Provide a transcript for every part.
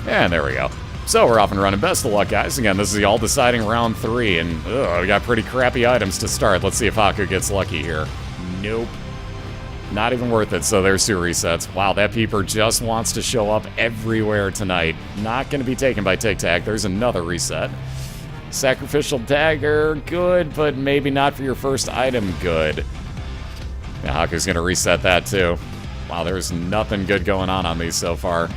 And there we go. So we're off and running. Best of luck, guys. Again, this is the all-deciding round 3, and we got pretty crappy items to start. Let's see if Haku gets lucky here. Nope. Not even worth it, so there's 2 resets. Wow, that peeper just wants to show up everywhere tonight. Not going to be taken by TicTac. There's another reset. Sacrificial dagger, good, but maybe not for your first item, good. Yeah, Haku's going to reset that, too. Wow, there's nothing good going on these so far.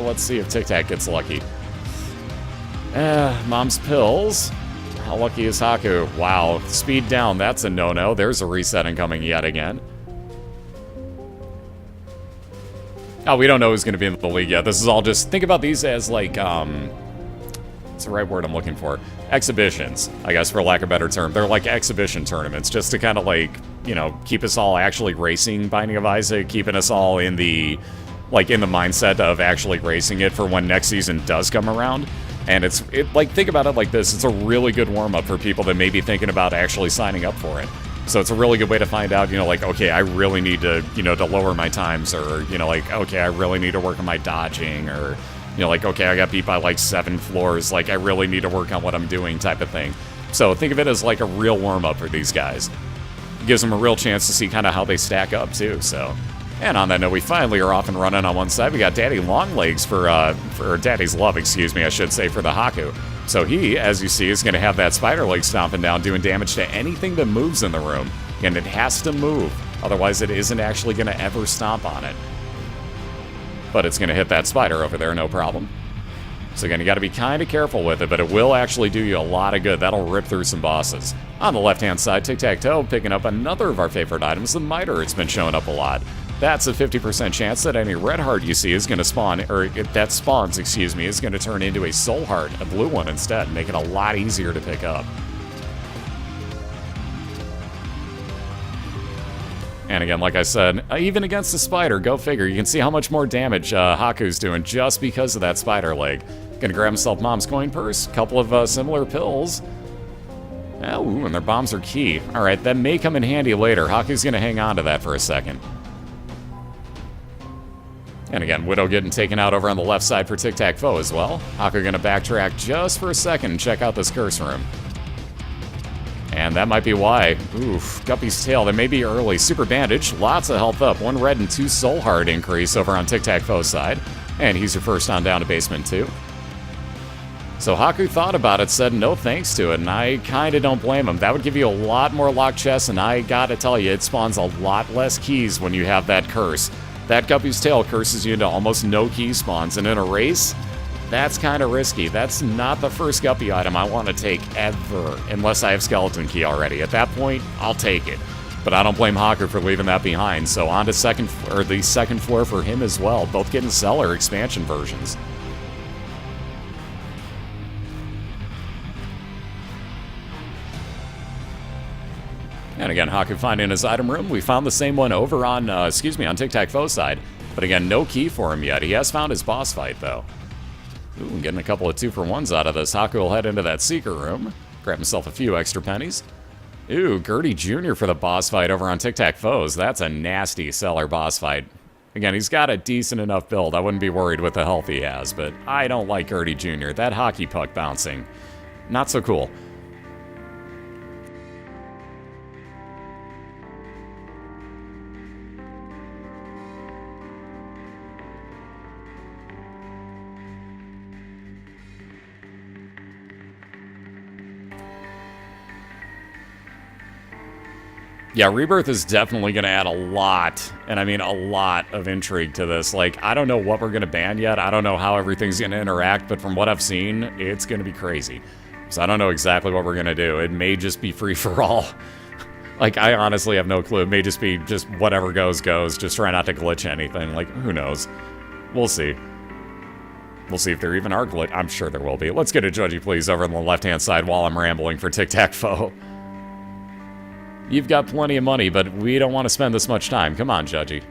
Let's see if TicTac gets lucky. Mom's pills. How lucky is Haku? Wow, speed down, that's a no-no. There's a reset incoming yet again. Oh, we don't know who's going to be in the league yet. This is all just... Think about these as, like, what's the right word I'm looking for? Exhibitions, I guess, for lack of a better term. They're like exhibition tournaments, just to kind of, like, you know, keep us all actually racing Binding of Isaac, keeping us all in the, like, in the mindset of actually racing it for when next season does come around. And like, think about it like this. It's a really good warm-up for people that may be thinking about actually signing up for it. So it's a really good way to find out, you know, like, okay, I really need to, you know, to lower my times, or, you know, like, okay, I really need to work on my dodging, or, you know, like, okay, I got beat by, like, 7 floors, like, I really need to work on what I'm doing type of thing. So think of it as, like, a real warm-up for these guys. It gives them a real chance to see kind of how they stack up, too, so... And on that note, we finally are off and running on one side. We got Daddy Longlegs for Daddy's Love, excuse me, I should say, for the Haku. So he, as you see, is going to have that spider leg stomping down, doing damage to anything that moves in the room. And it has to move, otherwise it isn't actually going to ever stomp on it. But it's going to hit that spider over there, no problem. So again, you got to be kind of careful with it, but it will actually do you a lot of good. That'll rip through some bosses. On the left-hand side, TicTacFoe picking up another of our favorite items, the miter. It's been showing up a lot. That's a 50% chance that any red heart you see is going to spawn, or that spawns, excuse me, is going to turn into a soul heart, a blue one instead, make it a lot easier to pick up. And again, like I said, even against the spider, go figure, you can see how much more damage Haku's doing just because of that spider leg. Gonna grab himself Mom's coin purse, couple of similar pills. Ooh, and their bombs are key. Alright, that may come in handy later. Haku's gonna hang on to that for a second. And again, Widow getting taken out over on the left side for TicTacFoe as well. Haku gonna backtrack just for a second and check out this curse room. And that might be why. Oof, Guppy's tail, they may be early. Super bandage, lots of health up. 1 red and 2 soul heart increase over on TicTacFoe's side. And he's your first on down to basement 2. So Haku thought about it, said no thanks to it, and I kinda don't blame him. That would give you a lot more locked chests, and I gotta tell you, it spawns a lot less keys when you have that curse. That Guppy's tail curses you into almost no key spawns, and in a race, that's kind of risky. That's not the first Guppy item I want to take ever, unless I have Skeleton Key already. At that point, I'll take it. But I don't blame Haku for leaving that behind, so on to the second floor for him as well, both getting Cellar expansion versions. And again, Haku finding his item room. We found the same one over on, on TicTacFoe's side. But again, no key for him yet. He has found his boss fight, though. Ooh, getting a couple of 2-for-1s out of this. Haku will head into that Seeker room. Grab himself a few extra pennies. Ooh, Gertie Jr. for the boss fight over on TicTacFoe's. That's a nasty Cellar boss fight. Again, he's got a decent enough build. I wouldn't be worried with the health he has, but I don't like Gertie Jr. That hockey puck bouncing. Not so cool. Yeah, Rebirth is definitely going to add a lot, and I mean a lot of intrigue to this. Like, I don't know what we're going to ban yet. I don't know how everything's going to interact, but from what I've seen, it's going to be crazy. So I don't know exactly what we're going to do. It may just be free-for-all. Like, I honestly have no clue. It may just be just whatever goes, goes. Just try not to glitch anything. Like, who knows? We'll see. We'll see if there even are glitch. I'm sure there will be. Let's get a judgy, please, over on the left-hand side while I'm rambling for TicTacFoe. You've got plenty of money, but we don't want to spend this much time. Come on, Judgy.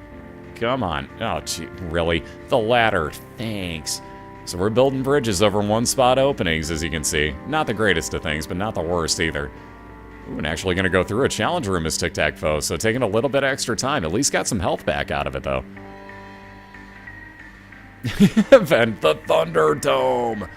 Come on. Oh, gee, really? The ladder. Thanks. So we're building bridges over one-spot openings, as you can see. Not the greatest of things, but not the worst either. Ooh, and actually going to go through a challenge room as TicTacFoe, so taking a little bit extra time. At least got some health back out of it, though. Vent the Thunderdome.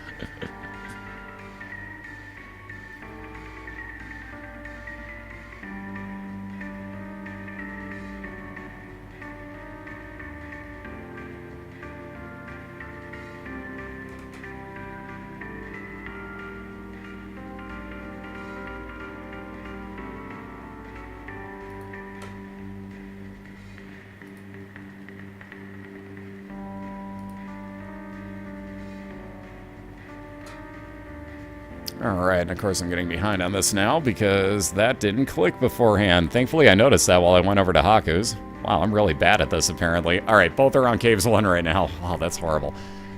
Alright, and of course I'm getting behind on this now because that didn't click beforehand. Thankfully I noticed that while I went over to Haku's. Wow, I'm really bad at this apparently. Alright, both are on Caves 1 right now. Wow, that's horrible.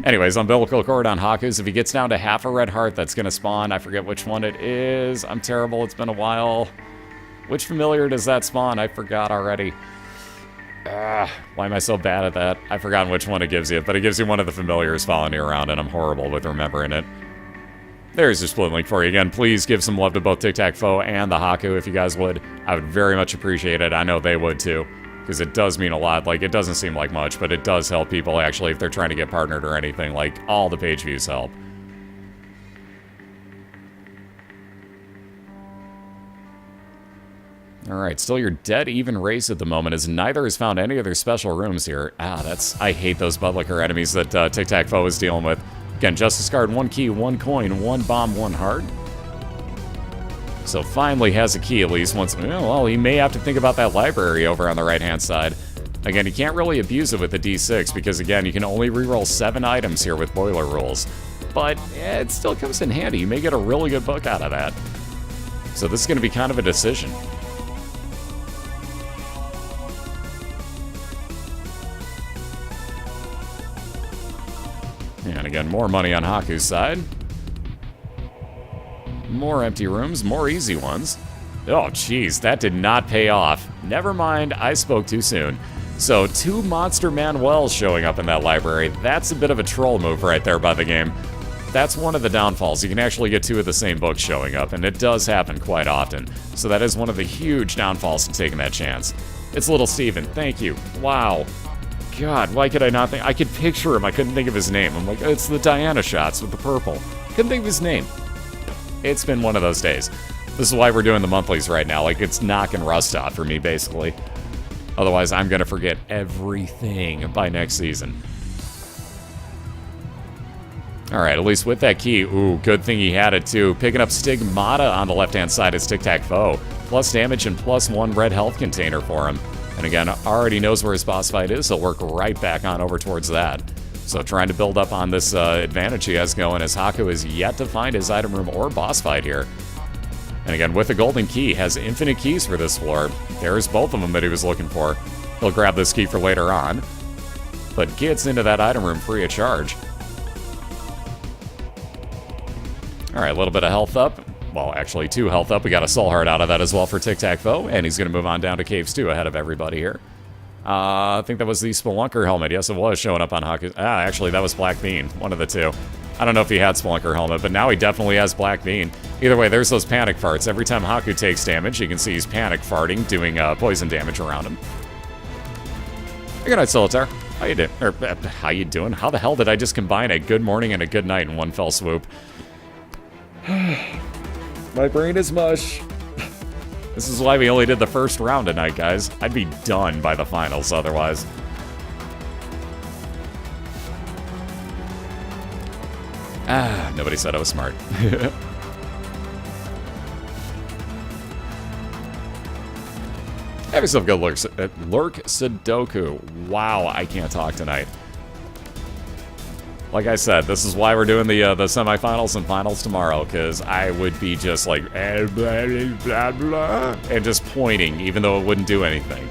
Anyways, umbilical cord on Haku's. If he gets down to half a red heart, that's going to spawn. I forget which one it is. I'm terrible. It's been a while. Which familiar does that spawn? I forgot already. Why am I so bad at that? I've forgotten which one it gives you, but it gives you one of the familiars following you around, and I'm horrible with remembering it. There's your split link for you. Again, please give some love to both TicTacFoe and the Haku if you guys would. I would very much appreciate it. I know they would too, because it does mean a lot. Like, it doesn't seem like much, but it does help people actually if they're trying to get partnered or anything. Like, all the page views help. Alright, still your dead even race at the moment, as neither has found any of their special rooms here. I hate those buttlicker enemies that TicTacFoe is dealing with. Again, Justice Card, 1 key, 1 coin, 1 bomb, 1 heart. So finally has a key at least once. Well, he may have to think about that library over on the right-hand side. Again, you can't really abuse it with the D6 because, again, you can only reroll 7 items here with BOILeR rules. But it still comes in handy. You may get a really good book out of that. So this is going to be kind of a decision. And again, more money on Haku's side. More empty rooms, more easy ones. Oh, jeez, that did not pay off. Never mind, I spoke too soon. So, 2 Monster Manuels showing up in that library. That's a bit of a troll move right there by the game. That's one of the downfalls. You can actually get 2 of the same books showing up, and it does happen quite often. So that is one of the huge downfalls to taking that chance. It's Little Steven, thank you. Wow. God, why could I not think? I could picture him, I couldn't think of his name. I'm like, it's the Diana shots with the purple. Couldn't think of his name. It's been one of those days. This is why we're doing the monthlies right now. Like, it's knocking rust off for me, basically. Otherwise, I'm going to forget everything by next season. Alright, at least with that key. Ooh, good thing he had it, too. Picking up Stigmata on the left-hand side is TicTacFoe. Plus damage and plus 1 red health container for him. And again, already knows where his boss fight is. He'll work right back on over towards that. So trying to build up on this advantage he has going, as Haku is yet to find his item room or boss fight here. And again, with the golden key, has infinite keys for this floor. There's both of them that he was looking for. He'll grab this key for later on, but gets into that item room free of charge. Alright, a little bit of health up. Well, actually 2 health up. We got a soul heart out of that as well for TicTacFoe, and he's going to move on down to Caves 2 ahead of everybody here. I think that was the Spelunker helmet. Yes, it was showing up on Haku. Actually, that was Black Bean. One of the 2. I don't know if he had Spelunker helmet, but now he definitely has Black Bean. Either way, there's those panic farts. Every time Haku takes damage, you can see he's panic farting, doing poison damage around him. Good night, Solitaire. How you doing? How you doing? How the hell did I just combine a good morning and a good night in one fell swoop? My brain is mush. This is why we only did the first round tonight, guys. I'd be done by the finals otherwise. Nobody said I was smart. Have yourself a good Lurk Sudoku. Wow, I can't talk tonight. Like I said, this is why we're doing the semifinals and finals tomorrow, because I would be just like, blah, blah, blah, and just pointing, even though it wouldn't do anything.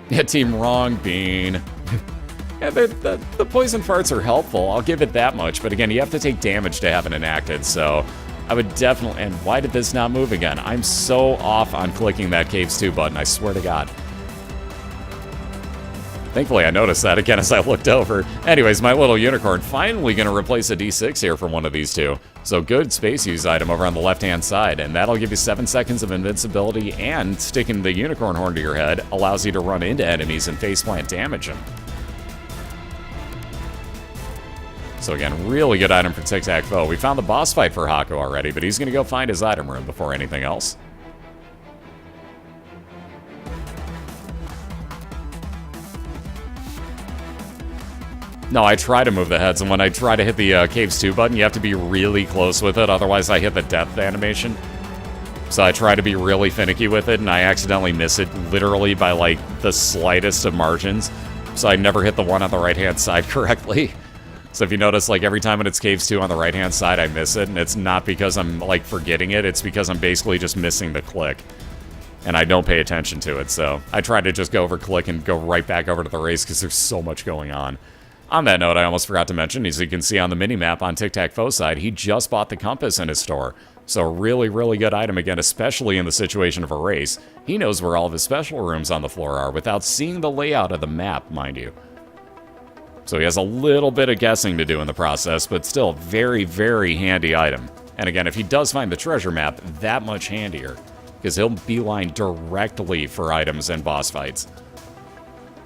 Yeah, team wrong, Bean. Yeah, the poison farts are helpful, I'll give it that much, but again, you have to take damage to have it enacted, so I would definitely... And why did this not move again? I'm so off on clicking that Caves 2 button, I swear to God. Thankfully, I noticed that again as I looked over. Anyways, my little unicorn finally going to replace a D6 here from one of these two. So good space use item over on the left-hand side, and that'll give you 7 seconds of invincibility, and sticking the unicorn horn to your head allows you to run into enemies and faceplant damage them. So again, really good item for TicTacFoe. We found the boss fight for Haku already, but he's going to go find his item room before anything else. No, I try to move the heads, and when I try to hit the Caves 2 button, you have to be really close with it, otherwise I hit the death animation. So I try to be really finicky with it, and I accidentally miss it literally by, like, the slightest of margins. So I never hit the one on the right-hand side correctly. So if you notice, like, every time when it's Caves 2 on the right-hand side, I miss it, and it's not because I'm, like, forgetting it, it's because I'm basically just missing the click. And I don't pay attention to it, so I try to just go over click and go right back over to the race because there's so much going on. On that note, I almost forgot to mention, as you can see on the mini-map on TicTacFoe's side, he just bought the compass in his store. So really, really good item again, especially in the situation of a race. He knows where all of his special rooms on the floor are without seeing the layout of the map, mind you. So he has a little bit of guessing to do in the process, but still very, very handy item. And again, if he does find the treasure map, that much handier, because he'll beeline directly for items and boss fights.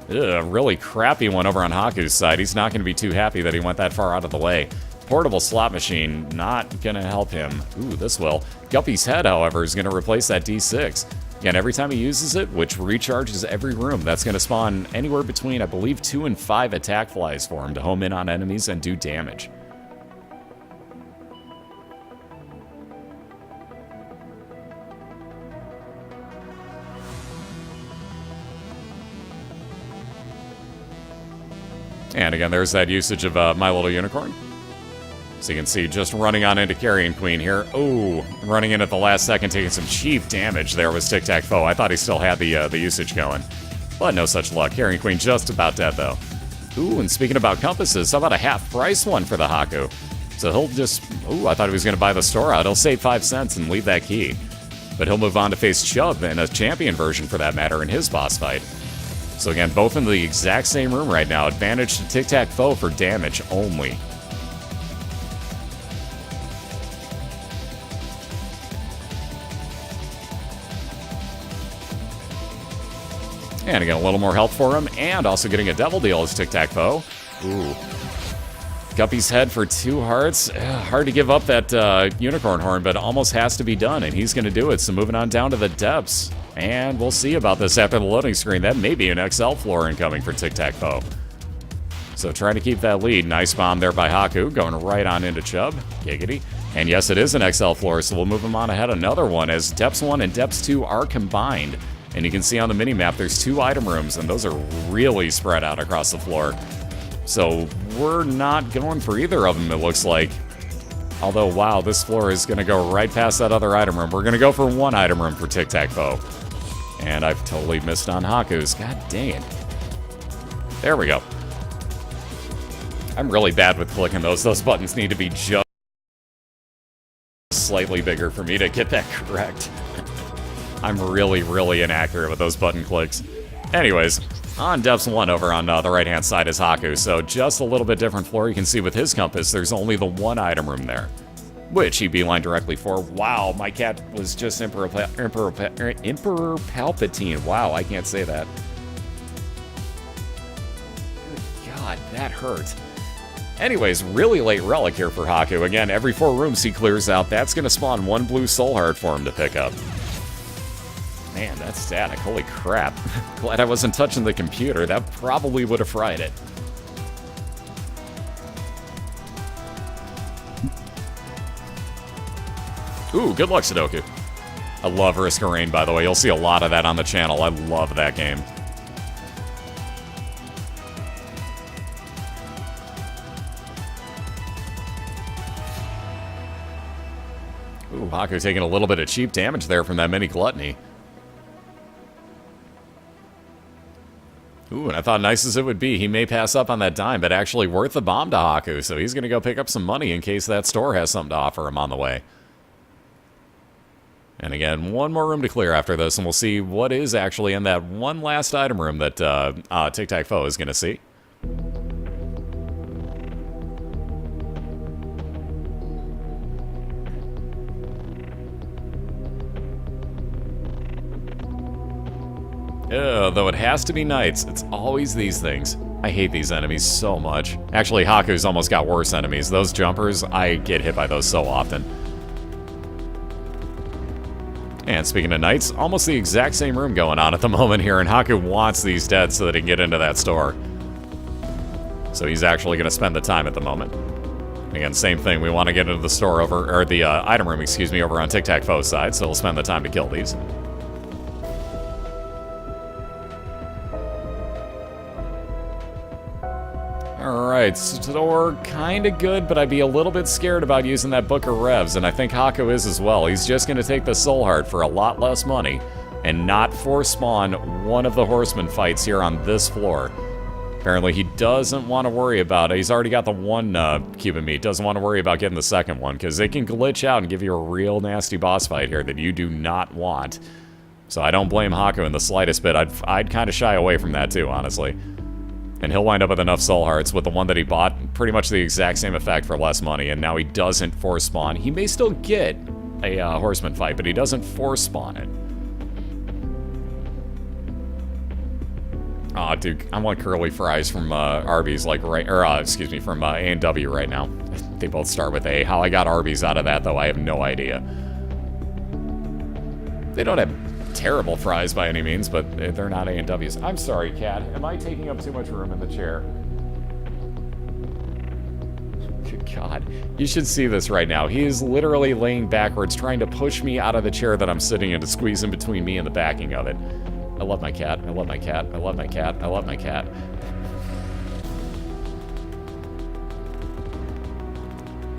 A really crappy one over on Haku's side. He's not going to be too happy that he went that far out of the way. Portable slot machine, not going to help him. Ooh, this will. Guppy's head, however, is going to replace that D6. Again, every time he uses it, which recharges every room, that's going to spawn anywhere between, I believe, 2 and 5 attack flies for him to home in on enemies and do damage. And again, there's that usage of My Little Unicorn. So you can see just running on into Carrion Queen here. Oh, running in at the last second, taking some cheap damage there was TicTacFoe. I thought he still had the usage going. But no such luck. Carrion Queen just about dead, though. Ooh, and speaking about compasses, how about a half-price one for the Haku? So he'll just... Ooh, I thought he was going to buy the store out. He'll save 5 cents and leave that key. But he'll move on to face Chubb in a champion version, for that matter, in his boss fight. So again, both in the exact same room right now. Advantage to TicTacFoe for damage only. And again, a little more health for him, and also getting a devil deal as TicTacFoe. Ooh. Guppy's head for 2 hearts. Hard to give up that unicorn horn, but almost has to be done, and he's going to do it. So moving on down to the depths. And we'll see about this after the loading screen. That may be an XL floor incoming for TicTacFoe. So trying to keep that lead. Nice bomb there by Haku, going right on into Chubb. Giggity. And yes, it is an XL floor, so we'll move him on ahead another one as Depths 1 and Depths 2 are combined. And you can see on the mini-map there's 2 item rooms, and those are really spread out across the floor. So we're not going for either of them, it looks like. Although, wow, this floor is going to go right past that other item room. We're going to go for 1 item room for TicTacFoe. And I've totally missed on Haku's. God dang it. There we go. I'm really bad with clicking those. Those buttons need to be just slightly bigger for me to get that correct. I'm really, really inaccurate with those button clicks. Anyways, on Depths 1 over on the right-hand side is Haku. So just a little bit different floor. You can see with his compass, there's only the 1 item room there, which he beelined directly for. Wow, my cat was just Emperor Palpatine. Wow, I can't say that. Good God, that hurt. Anyways, really late relic here for Haku. Again, every 4 rooms he clears out, that's going to spawn 1 blue soul heart for him to pick up. Man, that's static. Holy crap. Glad I wasn't touching the computer. That probably would have fried it. Ooh, good luck, Sudoku. I love Risk of Rain, by the way. You'll see a lot of that on the channel. I love that game. Ooh, Haku taking a little bit of cheap damage there from that mini gluttony. Ooh, and I thought nice as it would be, he may pass up on that dime, but actually worth the bomb to Haku, so he's going to go pick up some money in case that store has something to offer him on the way. And again, one more room to clear after this, and we'll see what is actually in that one last item room that TicTacFoe is going to see. Though it has to be nights, it's always these things. I hate these enemies so much. Actually, Haku's almost got worse enemies. Those jumpers, I get hit by those so often. And speaking of nights, almost the exact same room going on at the moment here, and Haku wants these dead so that he can get into that store. So he's actually going to spend the time at the moment. Again, same thing, we want to get into the store over, or the item room, excuse me, over on TicTacFoe's side, so we'll spend the time to kill these. Alright, store kinda good, but I'd be a little bit scared about using that Book of Revs, and I think Haku is as well. He's just gonna take the Soul Heart for a lot less money, and not force spawn one of the Horseman fights here on this floor. Apparently he doesn't want to worry about it. He's already got the one cube of meat, doesn't want to worry about getting the second one, because they can glitch out and give you a real nasty boss fight here that you do not want. So I don't blame Haku in the slightest bit. I'd kind of shy away from that too, honestly. And he'll wind up with enough soul hearts with the one that he bought, pretty much the exact same effect for less money, and now he doesn't force spawn. He may still get a horseman fight, but he doesn't force spawn it. Aw, dude, I want curly fries from Arby's, like, right, or, excuse me, from A&W right now. They both start with A. How I got Arby's out of that, though, I have no idea. They don't have terrible fries by any means, but they're not A&W's. I'm sorry, Cat. Am I taking up too much room in the chair? Good God. You should see this right now. He is literally laying backwards, trying to push me out of the chair that I'm sitting in to squeeze in between me and the backing of it. I love my cat. I love my cat. I love my cat. I love my cat.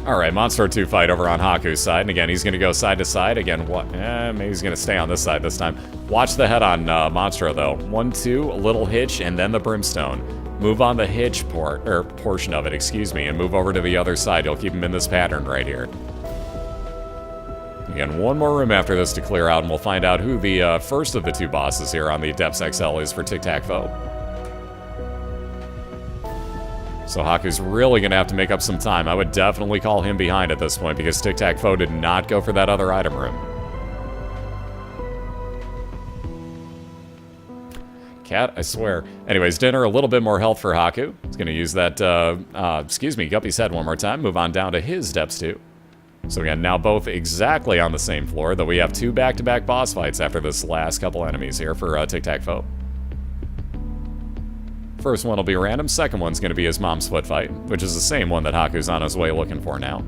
Alright, Monster 2 fight over on Haku's side. And again, he's going to go side to side. Again, what? Maybe he's going to stay on this side this time. Watch the head on Monstro, though. 1, 2, a little hitch, and then the Brimstone. Move on the hitch portion of it, excuse me, and move over to the other side. You'll keep him in this pattern right here. Again, one more room after this to clear out, and we'll find out who the first of the two bosses here on the Adepts XL is for TicTacFoe. So Haku's really going to have to make up some time. I would definitely call him behind at this point, because TicTacFoe did not go for that other item room. Cat, I swear. Anyways, dinner, a little bit more health for Haku. He's going to use that, excuse me, Guppy's head one more time. Move on down to his depths too. So again, now both exactly on the same floor, though we have two back-to-back boss fights after this last couple enemies here for TicTacFoe. First one will be random, second one's going to be his mom's foot fight, which is the same one that Haku's on his way looking for now.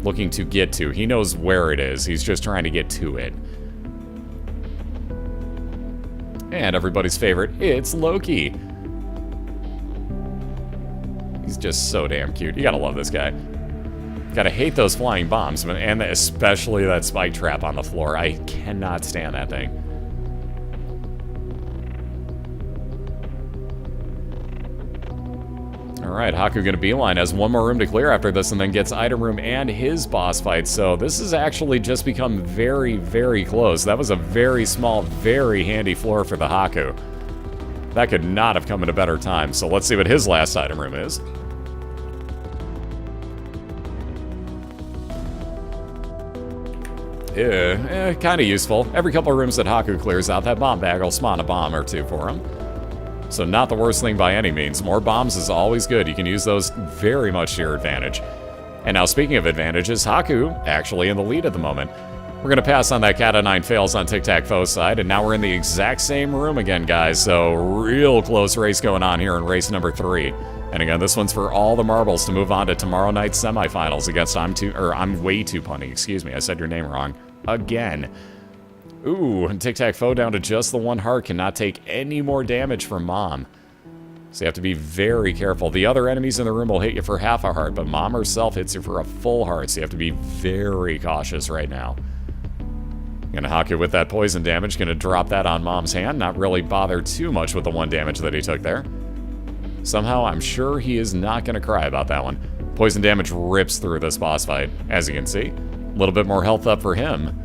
Looking to get to. He knows where it is, he's just trying to get to it. And everybody's favorite, it's Loki. He's just so damn cute. You gotta love this guy. Gotta hate those flying bombs, and especially that spike trap on the floor. I cannot stand that thing. Alright, Haku gonna beeline, has one more room to clear after this, and then gets item room and his boss fight. So this has actually just become very, very close. That was a very small, very handy floor for the Haku. That could not have come at a better time. So let's see what his last item room is. Kind of useful. Every couple of rooms that Haku clears out, that bomb bag will spawn a bomb or two for him. So not the worst thing by any means. More bombs is always good. You can use those very much to your advantage. And now speaking of advantages, Haku actually in the lead at the moment. We're going to pass on that cat of 9 fails on TicTacFoe's side, and now we're in the exact same room again, guys. So real close race going on here in race number 3. And again, this one's for all the marbles to move on to tomorrow night's semifinals against I'm way too punny, excuse me, I said your name wrong. Again. Ooh, and TicTacFoe down to just the 1 heart, cannot take any more damage from Mom. So you have to be very careful. The other enemies in the room will hit you for half a heart, but Mom herself hits you for a full heart, so you have to be very cautious right now. Gonna Haku with that poison damage, gonna drop that on Mom's hand, not really bother too much with the 1 damage that he took there. Somehow, I'm sure he is not gonna cry about that one. Poison damage rips through this boss fight, as you can see. A little bit more health up for him.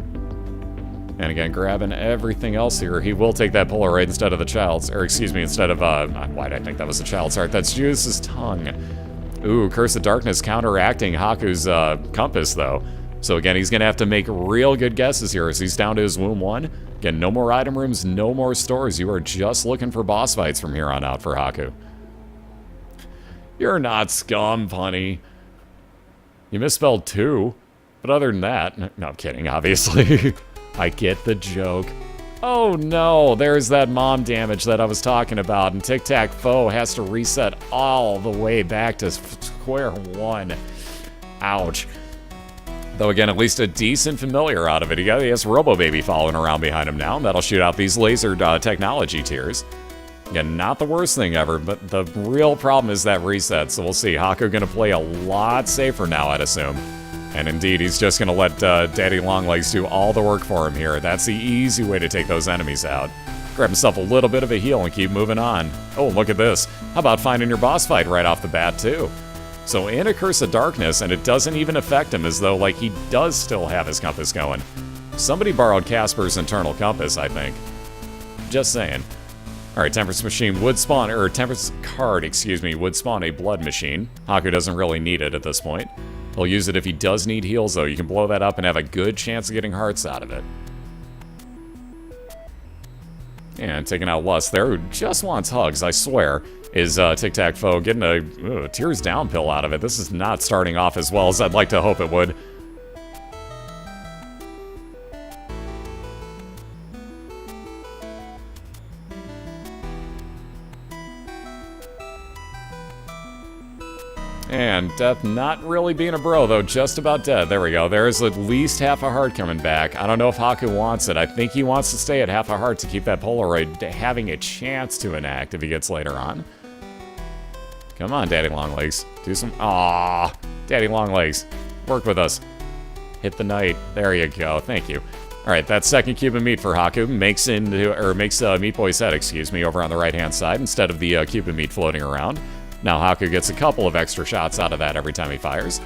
And again, grabbing everything else here. He will take that Polaroid instead of the child's, or excuse me, instead of, why did I think that was the child's heart? That's Judas' tongue. Ooh, Curse of Darkness counteracting Haku's compass, though. So again, he's going to have to make real good guesses here as he's down to his womb 1. Again, no more item rooms, no more stores. You are just looking for boss fights from here on out for Haku. You're not scum, Punny. You misspelled 2. But other than that, no, I'm kidding, obviously. I get the joke. Oh no, there's that mom damage that I was talking about, and TicTacFoe has to reset all the way back to square 1. Ouch. Though again, at least a decent familiar out of it. He has Robo Baby following around behind him now, and that'll shoot out these laser technology tiers. Again, not the worst thing ever, but the real problem is that reset, so we'll see. Haku gonna play a lot safer now, I'd assume. And indeed, he's just gonna let Daddy Longlegs do all the work for him here. That's the easy way to take those enemies out. Grab himself a little bit of a heal and keep moving on. Oh, look at this. How about finding your boss fight right off the bat, too? So in a Curse of Darkness, and it doesn't even affect him as though, like, he does still have his compass going. Somebody borrowed Casper's internal compass, I think. Just saying. Alright, Temperance Machine would spawn, or Temperance Card, excuse me, would spawn a Blood Machine. Haku doesn't really need it at this point. He'll use it if he does need heals, though. You can blow that up and have a good chance of getting hearts out of it. And taking out Lust there, who just wants hugs, I swear, is TicTacFoe getting a tears down pill out of it. This is not starting off as well as I'd like to hope it would. And Death not really being a bro, though, just about dead. There we go. There's at least half a heart coming back. I don't know if Haku wants it. I think he wants to stay at half a heart to keep that Polaroid having a chance to enact if he gets later on. Come on, Daddy Longlegs. Do some... Aww. Daddy Longlegs. Work with us. Hit the knight. There you go. Thank you. Alright, that second cube of meat for Haku makes Meat Boy's head, excuse me, over on the right-hand side instead of the cube of meat floating around. Now Haku gets a couple of extra shots out of that every time he fires.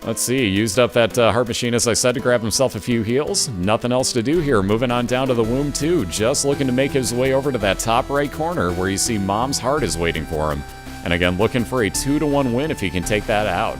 Let's see, used up that heart machine, as I said, to grab himself a few heals. Nothing else to do here. Moving on down to the womb 2, just looking to make his way over to that top right corner where you see Mom's heart is waiting for him. And again, looking for a 2-to-1 win if he can take that out.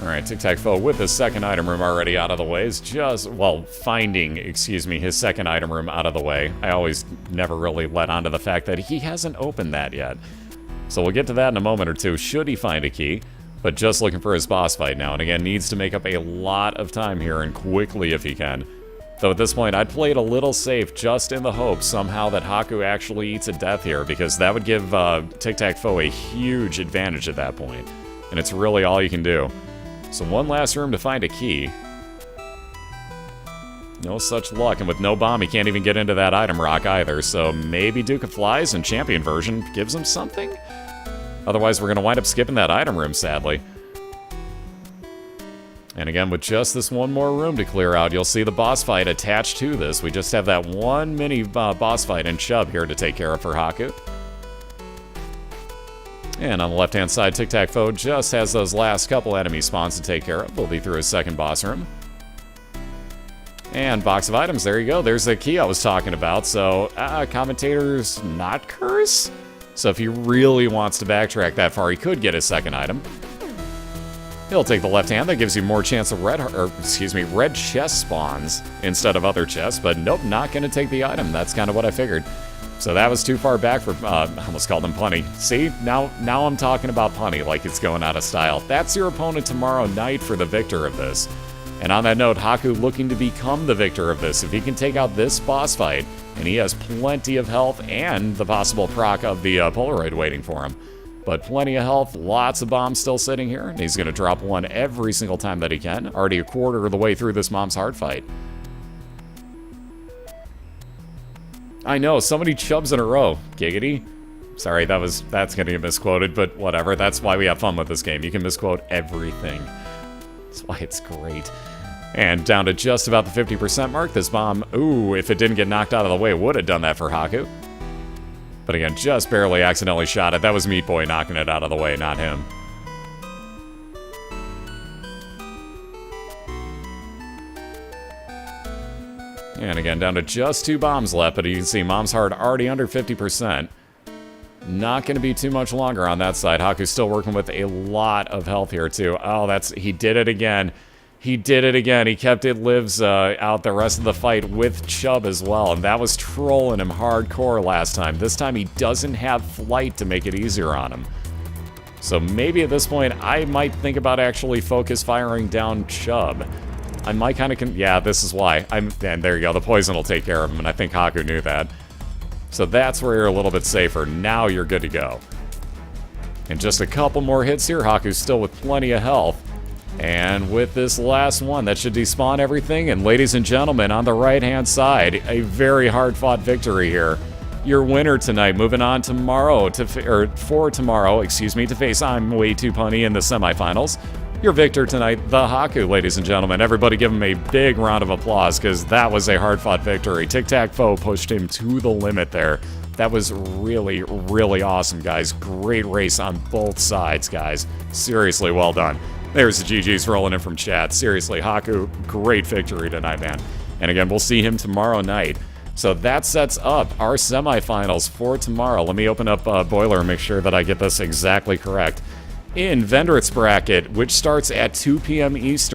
Alright, TicTacFoe with his second item room already out of the way is just, well, finding, excuse me, his second item room out of the way. I always never really let on to the fact that he hasn't opened that yet. So we'll get to that in a moment or two, should he find a key. But just looking for his boss fight now, and again, needs to make up a lot of time here, and quickly if he can. Though at this point, I'd play it a little safe, just in the hope somehow that Haku actually eats a death here, because that would give TicTacFoe a huge advantage at that point. And it's really all you can do. So one last room to find a key. No such luck, and with no bomb, he can't even get into that item rock either, so maybe Duke of Flies and Champion version gives him something? Otherwise, we're going to wind up skipping that item room, sadly. And again, with just this one more room to clear out, you'll see the boss fight attached to this. We just have that one mini boss fight in Chub here to take care of for Haku. And on the left-hand side, TicTacFoe just has those last couple enemy spawns to take care of. We'll be through his second boss room. And box of items, there you go. There's the key I was talking about. So, commentator's not curse? So if he really wants to backtrack that far, he could get his second item. He'll take the left hand. That gives you more chance of red chest spawns instead of other chests. But nope, not going to take the item. That's kind of what I figured. So that was too far back for, I almost called him Punny. See, now I'm talking about Punny like it's going out of style. That's your opponent tomorrow night for the victor of this. And on that note, Haku looking to become the victor of this. If he can take out this boss fight, and he has plenty of health and the possible proc of the Polaroid waiting for him. But plenty of health, lots of bombs still sitting here, and he's going to drop one every single time that he can. Already a quarter of the way through this Mom's Heart fight. I know, so many chubs in a row. Giggity. Sorry, that's going to get misquoted, but whatever. That's why we have fun with this game. You can misquote everything. That's why it's great. And down to just about the 50% mark. This bomb, ooh, if it didn't get knocked out of the way, would have done that for Haku. But again, just barely accidentally shot it. That was Meat Boy knocking it out of the way, not him. And again, down to just 2 bombs left, but you can see Mom's Heart already under 50%. Not going to be too much longer on that side. Haku's still working with a lot of health here, too. Oh, he did it again. He did it again. He kept it lives out the rest of the fight with Chubb as well, and that was trolling him hardcore last time. This time he doesn't have flight to make it easier on him. So maybe at this point, I might think about actually focus firing down Chubb. I might kind of... yeah, this is why. And there you go. The poison will take care of him, and I think Haku knew that. So that's where you're a little bit safer. Now you're good to go. And just a couple more hits here. Haku's still with plenty of health. And with this last one, that should despawn everything. And ladies and gentlemen, on the right-hand side, a very hard-fought victory here. Your winner tonight, moving on tomorrow, to face I'm Way Too Punny in the semifinals. Your victor tonight, the Haku, ladies and gentlemen. Everybody give him a big round of applause, because that was a hard-fought victory. TicTacFoe pushed him to the limit there. That was really, really awesome, guys. Great race on both sides, guys. Seriously, well done. There's the GGs rolling in from chat. Seriously, Haku, great victory tonight, man. And again, we'll see him tomorrow night. So that sets up our semifinals for tomorrow. Let me open up BOILeR and make sure that I get this exactly correct. In Vendrit's bracket, which starts at 2 p.m. Eastern.